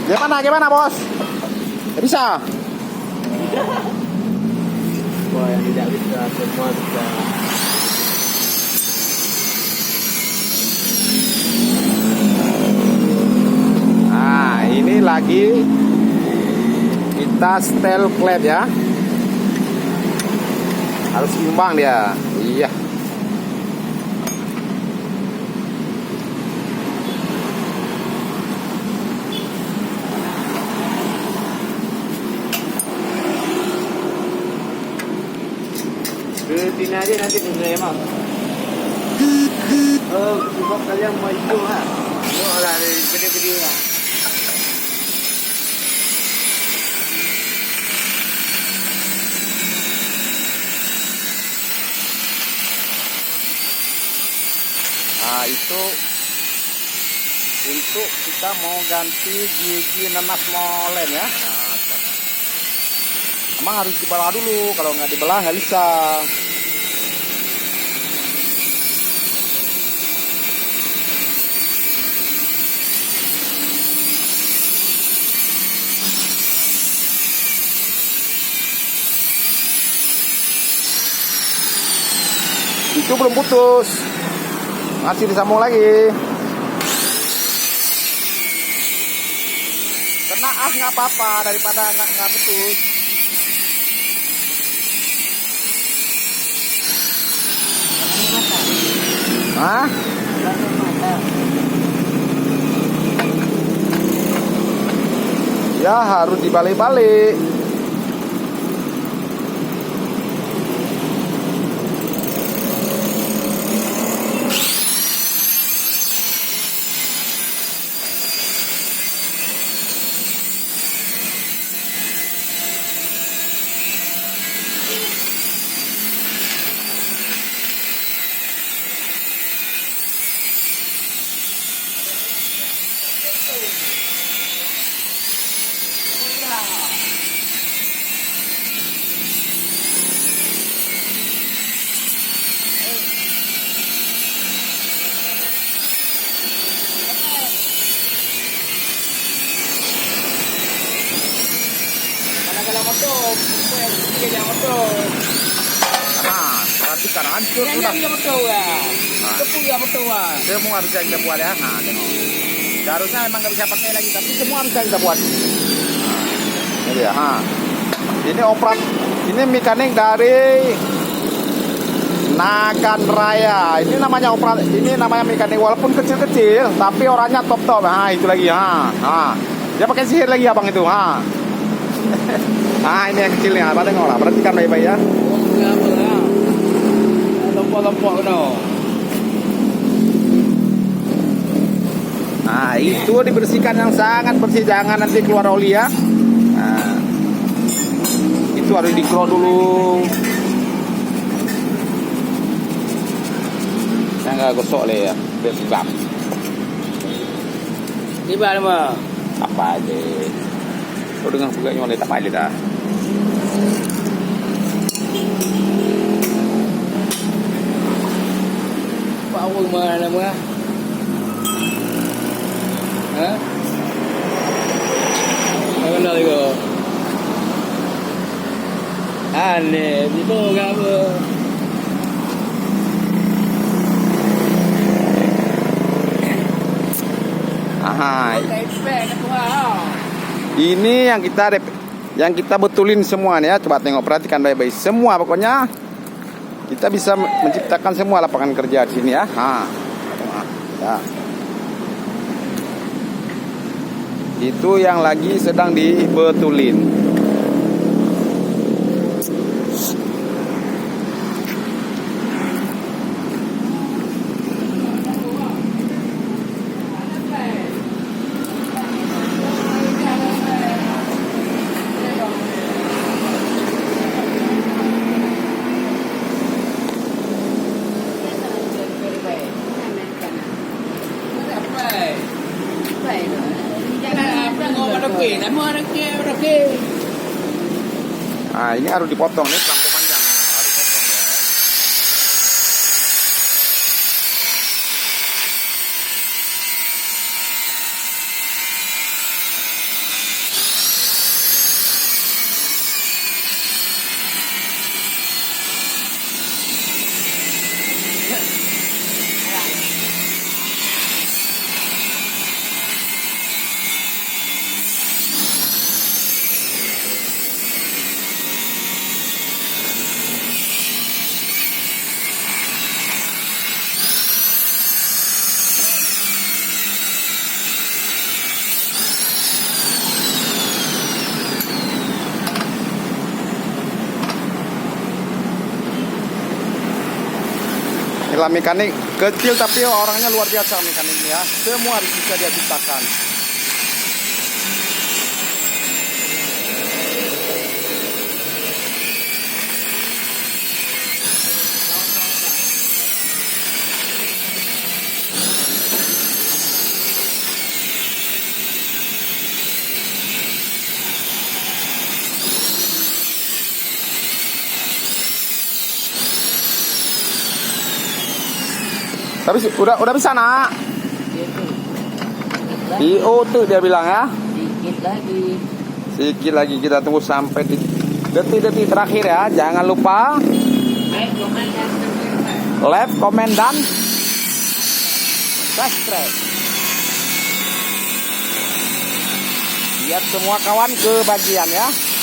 Gimana bos? Gak bisa. Wah, yang tidak bisa semua bisa. Nah, ini lagi kita setel klep ya. Harus imbang dia. Iya. Sini aja nanti saya mau. Oh, sebab kalian mau itu ha. Mau lah gede-gede lah. Nah, itu untuk kita mau ganti gigi nanas molen ya. Emang harus dibelah dulu, kalau nggak dibelah nggak bisa. Itu belum putus, masih disambung lagi. Kena nggak apa-apa daripada nggak putus. Hah? Ya harus dibalik-balik. Nah, perhatikan hancur sudah. Semua harus kita buat ya. Nah, tengok. Seharusnya emang nggak bisa pakai lagi, tapi semua harus kita buat. Nah, ini dia. Ini ini mekanik dari Nagan Raya. Ini namanya ini namanya mekanik walaupun kecil-kecil, tapi orangnya top-top. Nah, itu lagi. Dia pakai sihir lagi abang itu. Nah, ini yang kecilnya. Apa tengok lah, perhatikan baik-baik ya. Lompok-lompok no. Nah, itu dibersihkan yang sangat bersih, jangan nanti keluar oli ya. Nah, itu harus dikerok dulu. Saya nggak gosok le ya, biar sedap. Tiba nama. Apa aja? Kau dengar juga nyoleh tak aja dah. Pak Awang mana nama? Hah? Apa nak tengok? Aneh, itu apa? Ini yang kita betulin semua nih ya. Coba tengok, perhatikan baik-baik semua. Pokoknya kita bisa menciptakan semua lapangan kerja di sini ya. Ya. Itu yang lagi sedang dibetulin. Nah, ini harus dipotong nih, lampu panjang. Harus dipotong ya. Inilah mekanik kecil tapi orangnya luar biasa mekaniknya. Semua harus bisa dia ciptakan. Tapi udah bisa nak. IO tuh dia bilang ya. Dikit lagi. Sedikit lagi kita tunggu sampai di detik-detik terakhir ya. Jangan lupa like, comment dan subscribe. Biar semua kawan kebagian ya.